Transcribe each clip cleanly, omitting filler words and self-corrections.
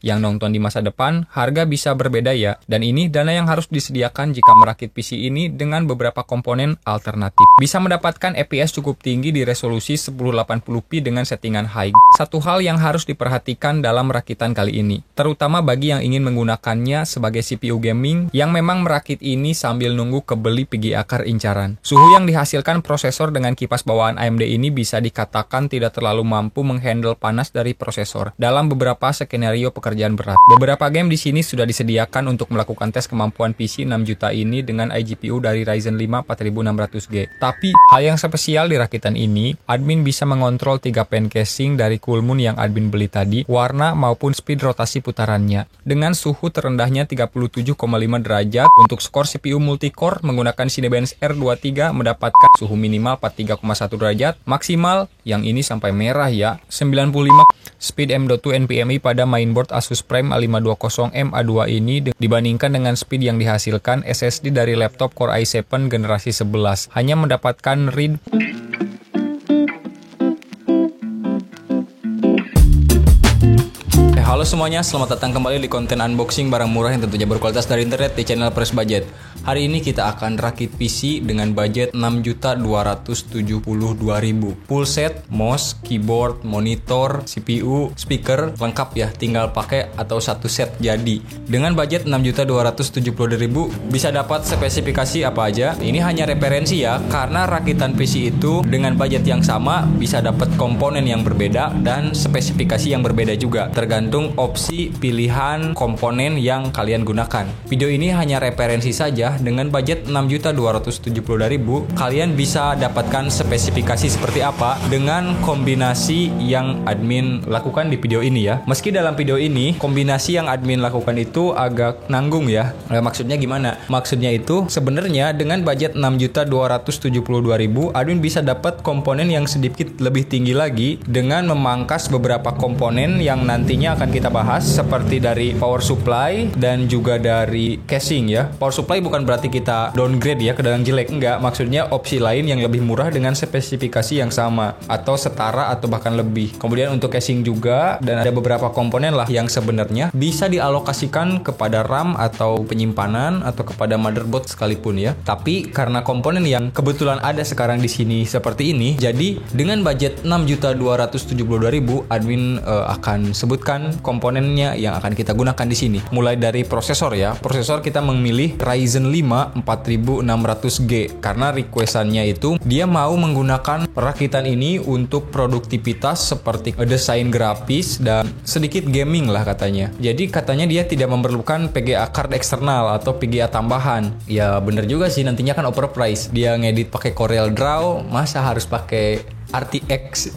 Yang nonton di masa depan, harga bisa berbeda ya. Dan ini dana yang harus disediakan jika merakit PC ini dengan beberapa komponen alternatif. Bisa mendapatkan FPS cukup tinggi di resolusi 1080p dengan settingan high. Satu hal yang harus diperhatikan dalam rakitan kali ini, terutama bagi yang ingin menggunakannya sebagai CPU gaming yang memang merakit ini sambil nunggu kebeli PGA card incaran. Suhu yang dihasilkan prosesor dengan kipas bawaan AMD ini bisa dikatakan tidak terlalu mampu menghandle panas dari prosesor dalam beberapa skenario pekerjaan berat. Beberapa game di sini sudah disediakan untuk melakukan tes kemampuan PC 6 juta ini dengan iGPU dari Ryzen 5 4600G. Tapi hal yang spesial di rakitan ini, admin bisa mengontrol 3 pen casing dari Coolmoon yang admin beli tadi, warna maupun speed rotasi putarannya. Dengan suhu terendahnya 37,5 derajat, untuk skor CPU multicore menggunakan Cinebench R23 mendapatkan suhu minimal 43,1 derajat, maksimal yang ini sampai merah ya, 95. Speed M.2 NVMe pada mainboard Asus Prime A520M A2 ini dibandingkan dengan speed yang dihasilkan SSD dari laptop Core i7 generasi 11 hanya mendapatkan read. Halo semuanya, selamat datang kembali di konten unboxing barang murah yang tentunya berkualitas dari internet di channel Press Budget. Hari ini kita akan rakit PC dengan budget 6.272.000. Full set, mouse, keyboard, monitor, CPU, speaker, lengkap ya, tinggal pakai atau satu set jadi. Dengan budget 6.272.000 bisa dapat spesifikasi apa aja. Ini hanya referensi ya, karena rakitan PC itu dengan budget yang sama bisa dapat komponen yang berbeda dan spesifikasi yang berbeda juga, tergantung opsi pilihan komponen yang kalian gunakan. Video ini hanya referensi saja. Dengan budget 6.272.000 kalian bisa dapatkan spesifikasi seperti apa dengan kombinasi yang admin lakukan di video ini ya. Meski dalam video ini kombinasi yang admin lakukan itu agak nanggung ya. Maksudnya gimana? Maksudnya itu sebenarnya dengan budget 6.272.000 admin bisa dapat komponen yang sedikit lebih tinggi lagi dengan memangkas beberapa komponen yang nantinya akan kita bahas, seperti dari power supply dan juga dari casing ya. Power supply bukan berarti kita downgrade ya ke dalam jelek, enggak. Maksudnya opsi lain yang lebih murah dengan spesifikasi yang sama atau setara atau bahkan lebih. Kemudian untuk casing juga, dan ada beberapa komponen lah yang sebenarnya bisa dialokasikan kepada RAM atau penyimpanan atau kepada motherboard sekalipun ya. Tapi karena komponen yang kebetulan ada sekarang di sini seperti ini, jadi dengan budget 6.272.000 admin akan sebutkan komponennya yang akan kita gunakan di sini. Mulai dari prosesor ya. Prosesor kita memilih Ryzen 5 4600G karena requestannya itu dia mau menggunakan rakitan ini untuk produktivitas seperti desain grafis dan sedikit gaming lah katanya. Jadi katanya dia tidak memerlukan PGA card eksternal atau PGA tambahan. Ya bener juga sih, nantinya kan overprice. Dia ngedit pakai Corel Draw, masa harus pakai RTX?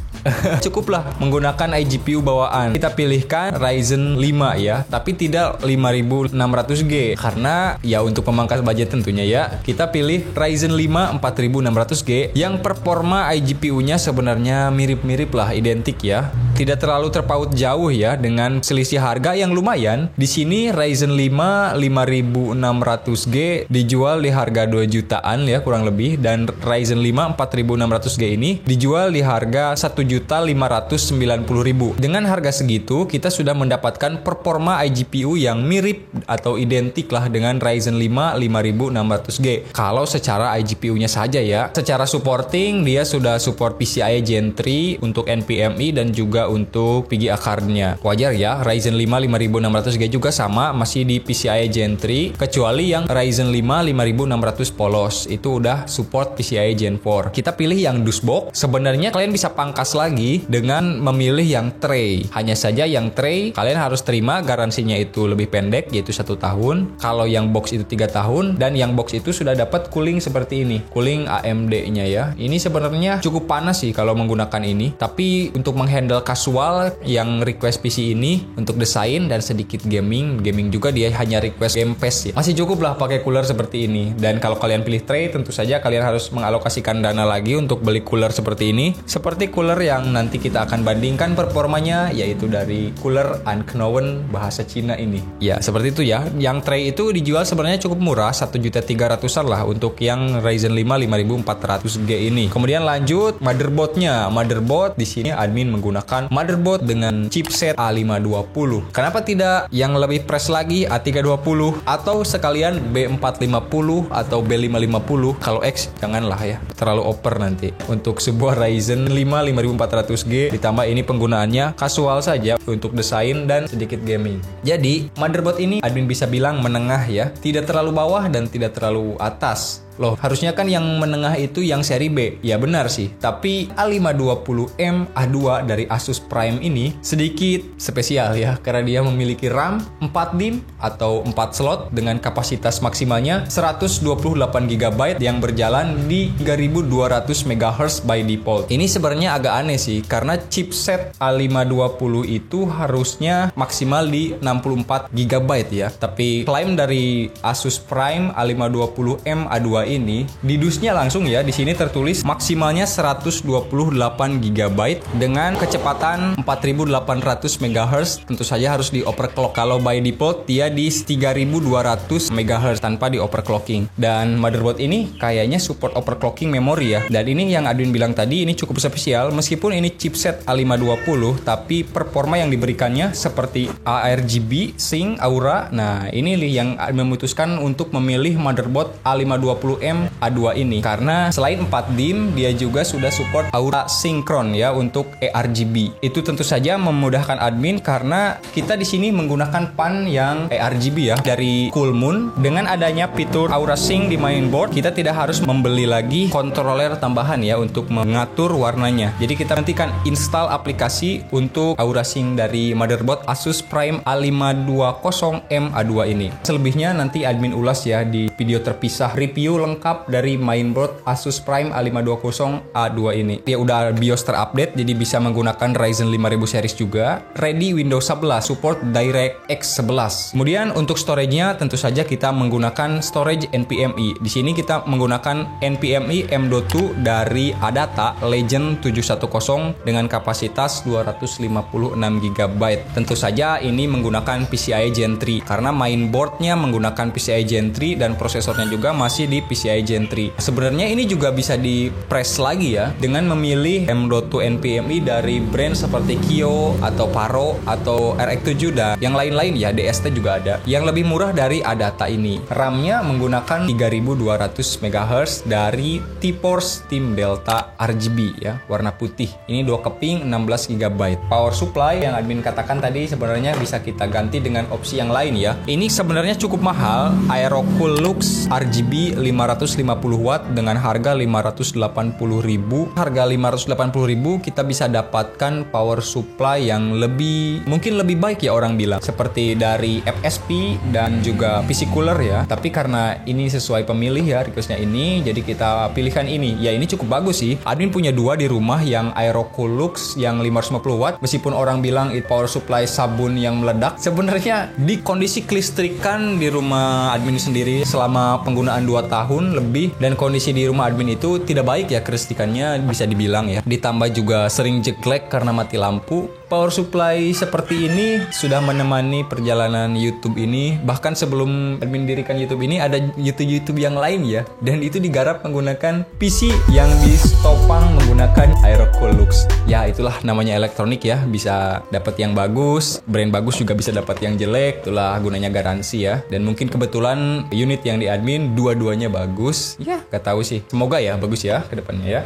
Cukuplah menggunakan iGPU bawaan. Kita pilihkan Ryzen 5 ya, tapi tidak 5600G karena ya untuk memangkas budget tentunya ya. Kita pilih Ryzen 5 4600G yang performa iGPU-nya sebenarnya mirip-mirip lah, identik ya. Tidak terlalu terpaut jauh ya, dengan selisih harga yang lumayan. Di sini Ryzen 5 5600G dijual di harga 2 jutaan ya kurang lebih, dan Ryzen 5 4600G ini dijual di harga 1.590.000. Dengan harga segitu kita sudah mendapatkan performa iGPU yang mirip atau identik lah dengan Ryzen 5 5600G. Kalau secara iGPU-nya saja ya. Secara supporting dia sudah support PCIe Gen 3 untuk NVMe dan juga untuk PGA card-nya. Wajar ya, Ryzen 5 5600G juga sama, masih di PCIe Gen 3, kecuali yang Ryzen 5 5600 polos itu udah support PCIe Gen 4. Kita pilih yang DOSBox. Sebenarnya kalian bisa pangkas lagi dengan memilih yang tray. Hanya saja yang tray kalian harus terima garansinya itu lebih pendek, yaitu 1 tahun. Kalau yang box itu 3 tahun, dan yang box itu sudah dapat cooling seperti ini, cooling AMD-nya ya. Ini sebenarnya cukup panas sih kalau menggunakan ini, tapi untuk menghandle casual yang request PC ini untuk desain dan sedikit gaming juga dia hanya request Game Pass ya. Masih cukup lah pakai cooler seperti ini. Dan kalau kalian pilih tray, tentu saja kalian harus mengalokasikan dana lagi untuk beli cooler seperti ini ini seperti cooler yang nanti kita akan bandingkan performanya, yaitu dari cooler Unknown bahasa Cina ini. Ya, seperti itu ya. Yang tray itu dijual sebenarnya cukup murah, 1.300.000-an lah untuk yang Ryzen 5 5400G ini. Kemudian lanjut motherboardnya. Motherboard di sini admin menggunakan motherboard dengan chipset A520. Kenapa tidak yang lebih fresh lagi A320 atau sekalian B450 atau B550? Kalau X janganlah ya, terlalu over nanti. Untuk sebuah Ryzen 5 5400G ditambah ini penggunaannya casual saja untuk desain dan sedikit gaming. Jadi motherboard ini admin bisa bilang menengah ya, tidak terlalu bawah dan tidak terlalu atas. Loh, harusnya kan yang menengah itu yang seri B. Ya benar sih, tapi A520M A2 dari Asus Prime ini sedikit spesial ya, karena dia memiliki RAM 4 DIMM atau 4 slot dengan kapasitas maksimalnya 128GB yang berjalan di 3200 MHz by default. Ini sebenarnya agak aneh sih, karena chipset A520 itu harusnya maksimal di 64GB ya. Tapi klaim dari Asus Prime A520M A2 ini di dusnya langsung ya, di sini tertulis maksimalnya 128GB dengan kecepatan 4800 MHz. Tentu saja harus di overclock. Kalau by default dia di 3200 MHz tanpa di overclocking. Dan motherboard ini kayaknya support overclocking memori ya. Dan ini yang admin bilang tadi, ini cukup spesial meskipun ini chipset A520, tapi performa yang diberikannya seperti ARGB, Sync, Aura. Nah, ini yang memutuskan untuk memilih motherboard A520M A2 ini karena selain 4 DIMM dia juga sudah support Aura Synchron ya untuk ARGB. Itu tentu saja memudahkan admin karena kita di sini menggunakan pan yang ARGB ya dari Coolmoon. Dengan adanya fitur Aura Sync di mainboard, kita tidak harus membeli lagi controller tambahan ya untuk mengatur warnanya. Jadi kita nanti kan install aplikasi untuk Aura Sync dari motherboard Asus Prime A520M A2 ini. Selebihnya nanti admin ulas ya di video terpisah review lengkap dari mainboard Asus Prime A520 A2 ini. Dia udah BIOS terupdate, jadi bisa menggunakan Ryzen 5000 series juga. Ready Windows 11, support DirectX 11. Kemudian untuk storage-nya tentu saja kita menggunakan storage NVMe. Di sini kita menggunakan NVMe M.2 dari Adata Legend 710 dengan kapasitas 256GB. Tentu saja ini menggunakan PCIe Gen 3 karena mainboard-nya menggunakan PCIe Gen 3 dan prosesornya juga masih di PCIe Gen 3. Sebenarnya ini juga bisa di press lagi ya dengan memilih M.2 NVMe dari brand seperti Kyo atau Paro atau RX7 dan yang lain-lain ya, DST juga ada. Yang lebih murah dari Adata ini. RAM-nya menggunakan 3200 MHz dari T-Force Team Delta RGB ya, warna putih. Ini 2 keping 16GB. Power supply yang admin katakan tadi sebenarnya bisa kita ganti dengan opsi yang lain ya. Ini sebenarnya cukup mahal, Aerocool Lux RGB 550 watt dengan harga 580.000. Harga 580.000 kita bisa dapatkan power supply yang mungkin lebih baik ya orang bilang, seperti dari FSP dan juga PC cooler ya. Tapi karena ini sesuai pemilih ya requestnya ini, jadi kita pilihkan ini. Ya ini cukup bagus sih. Admin punya dua di rumah, yang Aerocool Lux yang 550 watt. Meskipun orang bilang itu power supply sabun yang meledak, sebenarnya di kondisi kelistrikan di rumah admin sendiri selama penggunaan 2 tahun lebih, dan kondisi di rumah admin itu tidak baik ya kelistrikannya bisa dibilang ya. Ditambah juga sering jeglek karena mati lampu. Power supply seperti ini sudah menemani perjalanan YouTube ini. Bahkan sebelum admin dirikan YouTube ini ada YouTube yang lain ya, dan itu digarap menggunakan PC yang ditopang menggunakan Aerocool Lux. Ya itulah namanya elektronik ya, bisa dapat yang bagus, brand bagus juga bisa dapat yang jelek. Itulah gunanya garansi ya. Dan mungkin kebetulan unit yang di admin dua-duanya bagus. Ya gak tahu sih, semoga ya bagus ya ke depannya ya.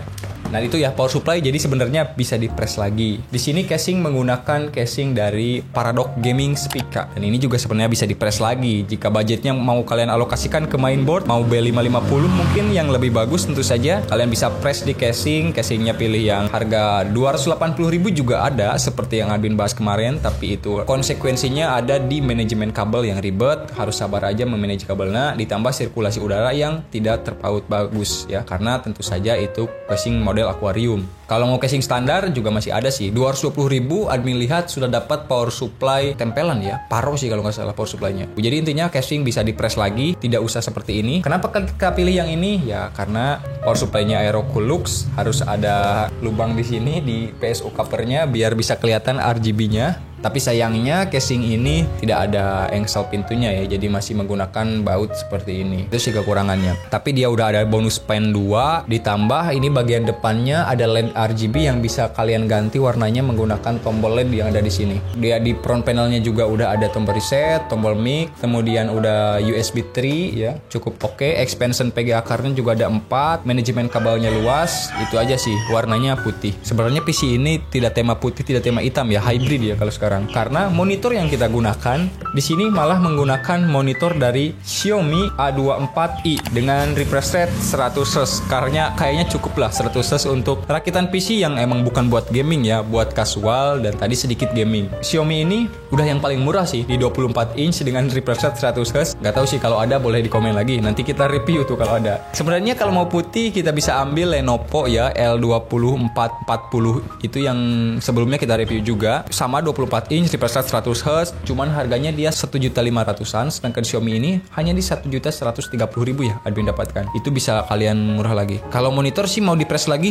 Nah itu ya power supply, jadi sebenarnya bisa di press lagi. Di sini casing menggunakan casing dari Paradox Gaming Spica, dan ini juga sebenarnya bisa di press lagi. Jika budgetnya mau kalian alokasikan ke mainboard, mau B550 mungkin yang lebih bagus, tentu saja kalian bisa press di casing. Casingnya pilih yang harga 280.000 juga ada, seperti yang admin bahas kemarin. Tapi itu konsekuensinya ada di manajemen kabel yang ribet, harus sabar aja memanage kabelnya. Ditambah sirkulasi udara yang tidak terpaut bagus ya, karena tentu saja itu casing model model Aquarium. Kalau mau casing standar juga masih ada sih. 220.000 admin lihat sudah dapat power supply tempelan ya. Paro sih kalau nggak salah power supply-nya. Jadi intinya casing bisa di-press lagi, tidak usah seperti ini. Kenapa kita pilih yang ini? Ya karena power supply-nya Aerocoolux, harus ada lubang di sini di PSU cover-nya biar bisa kelihatan RGB-nya. Tapi sayangnya casing ini tidak ada engsel pintunya ya, jadi masih menggunakan baut seperti ini. Itu sih kekurangannya. Tapi dia udah ada bonus pen 2, ditambah ini bagian depannya ada LED RGB yang bisa kalian ganti warnanya menggunakan tombol LED yang ada di sini. Dia di front panelnya juga udah ada tombol reset, tombol mic, kemudian udah USB 3 ya, cukup oke. Expansion PGA card-nya juga ada 4, manajemen kabelnya luas. Itu aja sih, warnanya putih. Sebenarnya PC ini tidak tema putih, tidak tema hitam ya, hybrid ya kalau sekarang. Karena monitor yang kita gunakan di sini malah menggunakan monitor dari Xiaomi A24i dengan refresh rate 100Hz. Karena kayaknya cukup lah 100Hz untuk rakitan PC yang emang bukan buat gaming ya, buat casual dan tadi sedikit gaming. Xiaomi ini udah yang paling murah sih di 24 inch dengan refresh rate 100Hz. Gak tahu sih kalau ada, boleh di komen lagi. Nanti kita review tuh kalau ada. Sebenarnya kalau mau putih kita bisa ambil Lenovo ya L20440, itu yang sebelumnya kita review juga, sama 24 inch refresh rate 100Hz, cuman harganya dia 1.500.000-an, sedangkan Xiaomi ini hanya di 1.130.000 ya admin dapatkan. Itu bisa kalian murah lagi. Kalau monitor sih mau di press lagi,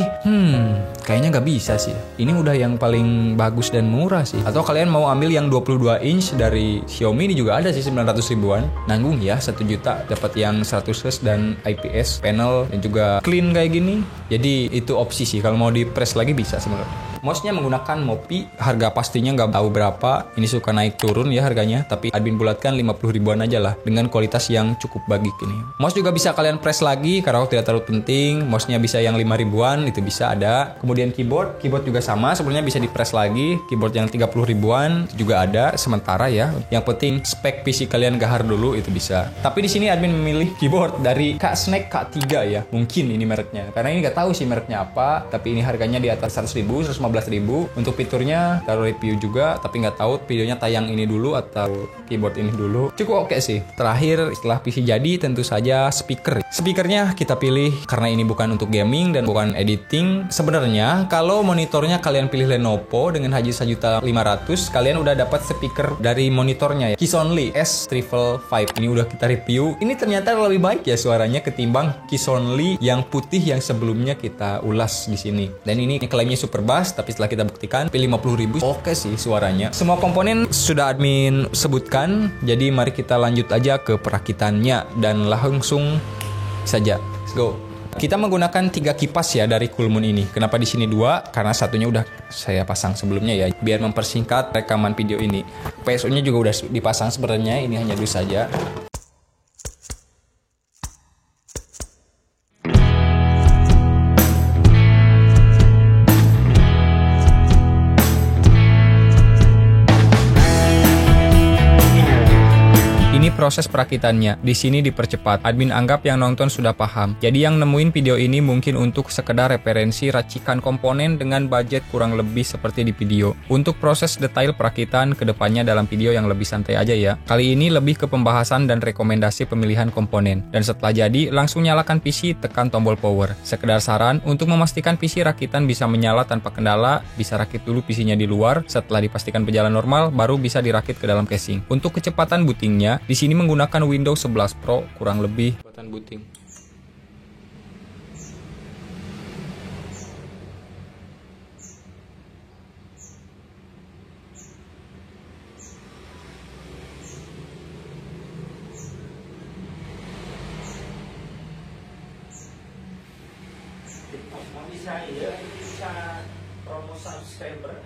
kayaknya nggak bisa sih. Ini udah yang paling bagus dan murah sih. Atau kalian mau ambil yang 22 inch dari Xiaomi, ini juga ada sih 900.000-an. Nanggung ya 1 juta dapat yang 100Hz dan IPS panel dan juga clean kayak gini. Jadi itu opsi sih, kalau mau di press lagi bisa sebenarnya. Mouse-nya menggunakan Mopi, harga pastinya nggak tahu berapa, ini suka naik turun ya harganya, tapi admin bulatkan 50.000-an aja lah, dengan kualitas yang cukup bagus ini. Mouse juga bisa kalian press lagi, karena tidak terlalu penting, mouse-nya bisa yang 5.000-an, itu bisa ada. Kemudian keyboard juga sama, sebenarnya bisa di press lagi, keyboard yang 30.000-an juga ada, sementara ya. Yang penting spek PC kalian gahar dulu, itu bisa. Tapi di sini admin memilih keyboard dari K-Snack K3 ya, mungkin ini mereknya, karena ini nggak tahu sih mereknya apa, tapi ini harganya di atas 100.000, 115.000. Untuk fiturnya taruh review juga, tapi nggak tahu videonya tayang ini dulu atau keyboard ini dulu. Cukup oke sih. Terakhir setelah PC jadi tentu saja speakernya kita pilih karena ini bukan untuk gaming dan bukan editing. Sebenarnya kalau monitornya kalian pilih Lenovo dengan harga 1.500.000, kalian udah dapat speaker dari monitornya ya, Kissonly S555. Ini udah kita review, ini ternyata lebih baik ya suaranya ketimbang Kissonly yang putih yang sebelumnya kita ulas di sini. Dan ini klaimnya super bass, tapi setelah kita buktikan pilih 50.000, oke sih suaranya. Semua komponen sudah admin sebutkan, jadi mari kita lanjut aja ke perakitannya dan langsung saja. Let's go. Kita menggunakan 3 kipas ya dari Coolmoon ini. Kenapa di sini 2? Karena satunya udah saya pasang sebelumnya ya, biar mempersingkat rekaman video ini. PSU-nya juga udah dipasang sebenarnya, ini hanya dulu saja. Proses perakitannya di sini dipercepat. Admin anggap yang nonton sudah paham. Jadi yang nemuin video ini mungkin untuk sekedar referensi racikan komponen dengan budget kurang lebih seperti di video. Untuk proses detail perakitan kedepannya dalam video yang lebih santai aja ya. Kali ini lebih ke pembahasan dan rekomendasi pemilihan komponen. Dan setelah jadi, langsung nyalakan PC, tekan tombol power. Sekedar saran, untuk memastikan PC rakitan bisa menyala tanpa kendala, bisa rakit dulu PC-nya di luar. Setelah dipastikan berjalan normal, baru bisa dirakit ke dalam casing. Untuk kecepatan bootingnya, di sini menggunakan Windows 11 Pro kurang lebih kecepatan booting. Bisa promo subscriber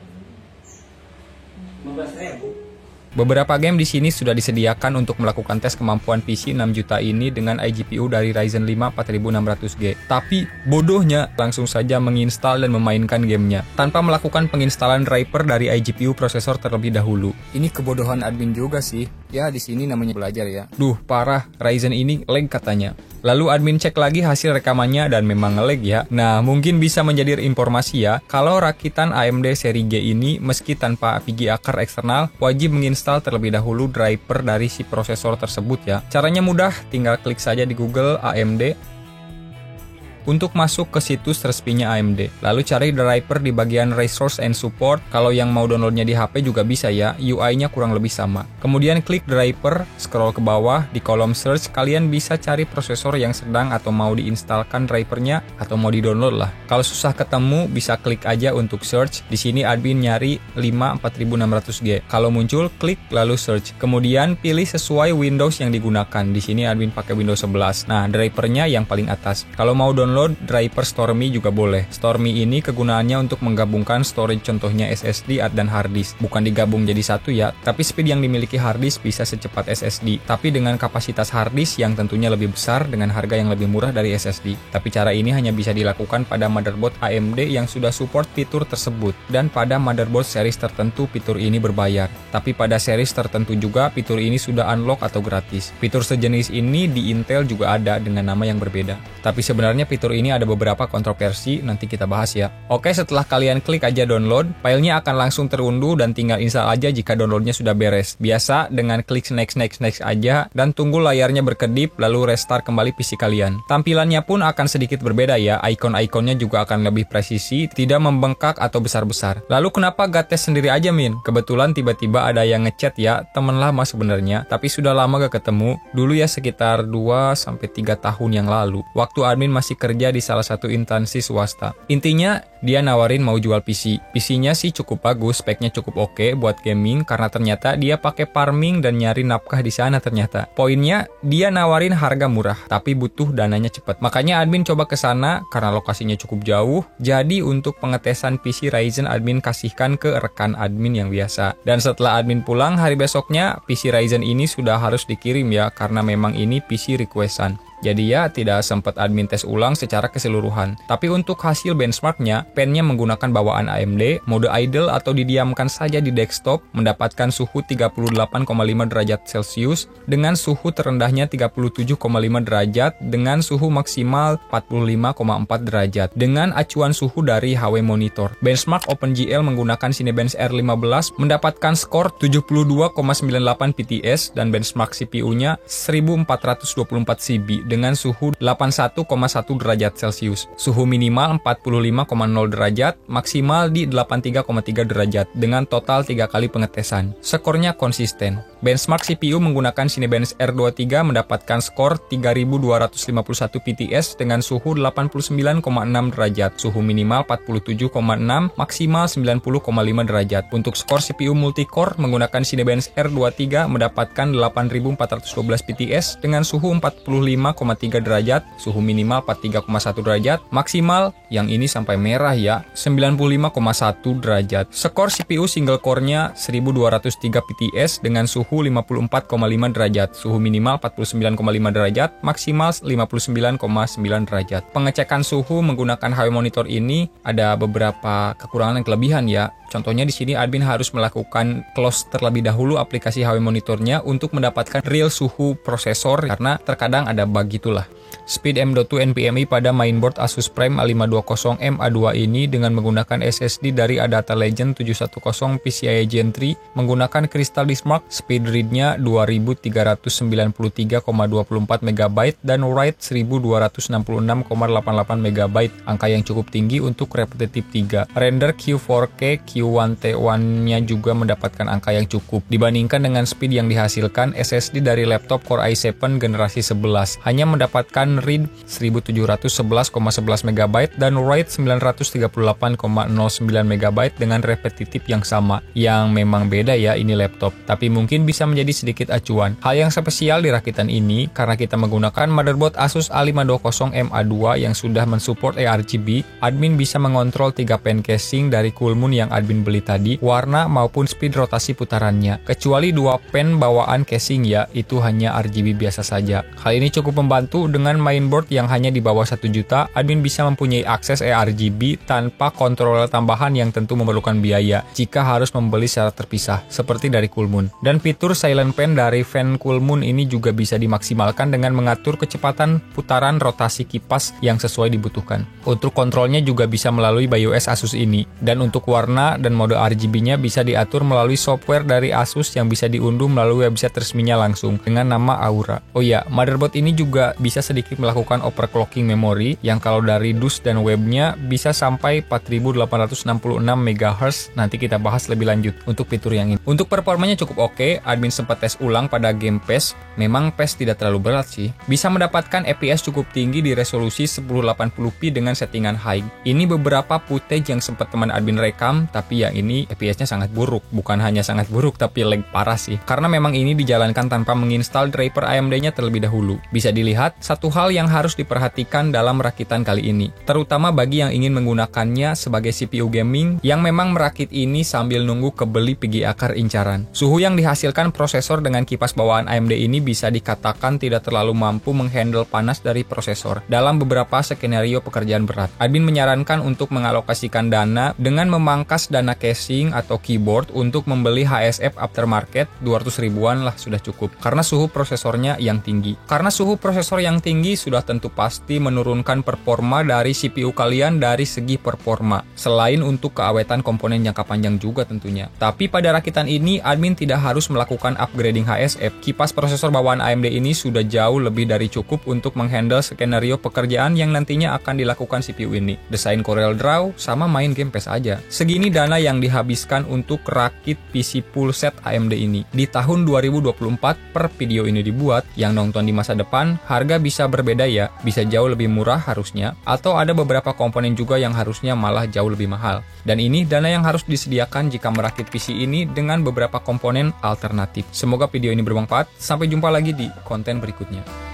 15.000. Beberapa game di sini sudah disediakan untuk melakukan tes kemampuan PC 6 juta ini dengan iGPU dari Ryzen 5 4600G. Tapi bodohnya langsung saja menginstal dan memainkan gamenya tanpa melakukan penginstalan driver dari iGPU prosesor terlebih dahulu. Ini kebodohan admin juga sih. Ya di sini namanya belajar ya. Duh parah, Ryzen ini lag katanya. Lalu admin cek lagi hasil rekamannya dan memang nge-lag ya. Nah mungkin bisa menjadi informasi ya, kalau rakitan AMD seri G ini meski tanpa VGA card eksternal wajib menginstal terlebih dahulu driver dari si prosesor tersebut ya. Caranya mudah, tinggal klik saja di Google AMD untuk masuk ke situs resminya AMD. Lalu cari driver di bagian Resource and Support. Kalau yang mau downloadnya di HP juga bisa ya, UI-nya kurang lebih sama. Kemudian klik driver, scroll ke bawah, di kolom search kalian bisa cari prosesor yang sedang atau mau diinstalkan drivernya atau mau di-download lah. Kalau susah ketemu, bisa klik aja untuk search. Di sini admin nyari 4600G. Kalau muncul, klik lalu search. Kemudian pilih sesuai Windows yang digunakan. Di sini admin pakai Windows 11. Nah, drivernya yang paling atas. Kalau mau download driver Stormy juga boleh. Stormy ini kegunaannya untuk menggabungkan storage contohnya SSD dan hard disk. Bukan digabung jadi satu ya, tapi speed yang dimiliki hard disk bisa secepat SSD. Tapi dengan kapasitas hard disk yang tentunya lebih besar dengan harga yang lebih murah dari SSD. Tapi cara ini hanya bisa dilakukan pada motherboard AMD yang sudah support fitur tersebut. Dan pada motherboard series tertentu fitur ini berbayar. Tapi pada series tertentu juga fitur ini sudah unlock atau gratis. Fitur sejenis ini di Intel juga ada dengan nama yang berbeda. Tapi sebenarnya fitur ini ada beberapa kontroversi, nanti kita bahas ya. Oke, setelah kalian klik aja download, filenya akan langsung terunduh dan tinggal install aja jika downloadnya sudah beres. Biasa dengan klik next aja dan tunggu layarnya berkedip lalu restart kembali PC kalian. Tampilannya pun akan sedikit berbeda ya, icon-iconnya juga akan lebih presisi, tidak membengkak atau besar-besar. Lalu kenapa gak tes sendiri aja Min? Kebetulan tiba-tiba ada yang ngechat ya, temen lama sebenarnya, tapi sudah lama gak ketemu. Dulu ya sekitar 2-3 tahun yang lalu, waktu admin masih kerja di salah satu instansi swasta. Intinya, dia nawarin mau jual PC. PC-nya sih cukup bagus, speknya cukup oke buat gaming karena ternyata dia pakai farming dan nyari nafkah di sana ternyata. Poinnya, dia nawarin harga murah, tapi butuh dananya cepat. Makanya admin coba ke sana karena lokasinya cukup jauh. Jadi untuk pengetesan PC Ryzen admin kasihkan ke rekan admin yang biasa. Dan setelah admin pulang hari besoknya, PC Ryzen ini sudah harus dikirim ya karena memang ini PC requestan. Jadi ya tidak sempat admin tes ulang secara keseluruhan. Tapi untuk hasil benchmarknya, pennya menggunakan bawaan AMD, mode idle atau didiamkan saja di desktop, mendapatkan suhu 38,5 derajat Celcius dengan suhu terendahnya 37,5 derajat dengan suhu maksimal 45,4 derajat dengan acuan suhu dari HW Monitor. Benchmark OpenGL menggunakan Cinebench R15 mendapatkan skor 72,98 PTS dan benchmark CPU-nya 1424 CB dengan suhu 81,1 derajat Celcius. Suhu minimal 45,0 derajat, maksimal di 83,3 derajat dengan total 3 kali pengetesan. Skornya konsisten. Benchmark CPU menggunakan Cinebench R23 mendapatkan skor 3251 PTS dengan suhu 89,6 derajat. Suhu minimal 47,6, maksimal 90,5 derajat. Untuk skor CPU multicore menggunakan Cinebench R23 mendapatkan 8412 PTS dengan suhu 45,3 derajat, suhu minimal 43,1 derajat, maksimal yang ini sampai merah ya, 95,1 derajat. Skor CPU single core-nya 1203 PTS dengan suhu 54,5 derajat, suhu minimal 49,5 derajat, maksimal 59,9 derajat. Pengecekan suhu menggunakan HW Monitor ini ada beberapa kekurangan dan kelebihan ya. Contohnya di sini admin harus melakukan close terlebih dahulu aplikasi HW Monitornya untuk mendapatkan real suhu prosesor karena terkadang ada bug gitulah. Speed M.2 NVMe pada mainboard Asus Prime A520 M.A2 ini dengan menggunakan SSD dari Adata Legend 710 PCIe Gen 3 menggunakan Crystal Diskmark, speed read-nya 2393,24 MB dan write 1266,88 MB, angka yang cukup tinggi untuk repetitif 3. Render Q4K Q1T1-nya juga mendapatkan angka yang cukup. Dibandingkan dengan speed yang dihasilkan, SSD dari laptop Core i7 generasi 11 hanya mendapatkan read 1711,11 MB dan write 938,09 MB dengan repetitif yang sama. Yang memang beda ya ini laptop, tapi mungkin bisa menjadi sedikit acuan. Hal yang spesial di rakitan ini karena kita menggunakan motherboard Asus A520 M.A2 yang sudah mensupport ARGB, admin bisa mengontrol 3 pen casing dari Coolmoon yang admin beli tadi, warna maupun speed rotasi putarannya. Kecuali 2 pen bawaan casing ya, itu hanya RGB biasa saja. Hal ini cukup membantu dengan mainboard yang hanya di bawah 1 juta, admin bisa mempunyai akses ARGB tanpa kontroler tambahan yang tentu memerlukan biaya jika harus membeli secara terpisah, seperti dari Coolmoon. Dan fitur silent pen dari fan Coolmoon ini juga bisa dimaksimalkan dengan mengatur kecepatan putaran rotasi kipas yang sesuai dibutuhkan. Untuk kontrolnya juga bisa melalui BIOS Asus ini. Dan untuk warna warna dan mode RGB-nya bisa diatur melalui software dari Asus yang bisa diunduh melalui website resminya langsung dengan nama Aura. Oh ya, motherboard ini juga bisa sedikit melakukan overclocking memori yang kalau dari dus dan webnya bisa sampai 4866 MHz. Nanti kita bahas lebih lanjut untuk fitur yang ini. Untuk performanya cukup oke, admin sempat tes ulang pada game PES. Memang PES tidak terlalu berat sih. Bisa mendapatkan FPS cukup tinggi di resolusi 1080p dengan settingan high. Ini beberapa footage yang sempat teman admin rekam, tapi yang ini FPS-nya sangat buruk. Bukan hanya sangat buruk, tapi lag parah sih. Karena memang ini dijalankan tanpa menginstal driver AMD-nya terlebih dahulu. Bisa dilihat, satu hal yang harus diperhatikan dalam rakitan kali ini, terutama bagi yang ingin menggunakannya sebagai CPU gaming yang memang merakit ini sambil nunggu kebeli PGA card incaran. Suhu yang dihasilkan prosesor dengan kipas bawaan AMD ini bisa dikatakan tidak terlalu mampu menghandle panas dari prosesor dalam beberapa skenario pekerjaan berat. Admin menyarankan untuk mengalokasikan dana dengan memangkas dana casing atau keyboard untuk membeli HSF aftermarket 200 ribuan lah sudah cukup. Karena suhu prosesornya yang tinggi. Karena suhu prosesor yang tinggi sudah tentu pasti menurunkan performa dari CPU kalian dari segi performa. Selain untuk keawetan komponen jangka panjang juga tentunya. Tapi pada rakitan ini admin tidak harus melakukan upgrading HSF. Kipas prosesor bawaan AMD ini sudah jauh lebih dari cukup untuk menghandle skenario pekerjaan yang nantinya akan dilakukan CPU ini. Desain Corel Draw sama main game PES aja. Segini dana yang dihabiskan untuk rakit PC full set AMD ini. Di tahun 2024 per video ini dibuat, yang nonton di masa depan harga bisa berbeda ya, bisa jauh lebih murah harusnya, atau ada beberapa komponen juga yang harusnya malah jauh lebih mahal. Dan ini dana yang harus disediakan jika merakit PC ini dengan beberapa komponen alternatif. Semoga video ini bermanfaat, sampai jumpa lagi di konten berikutnya.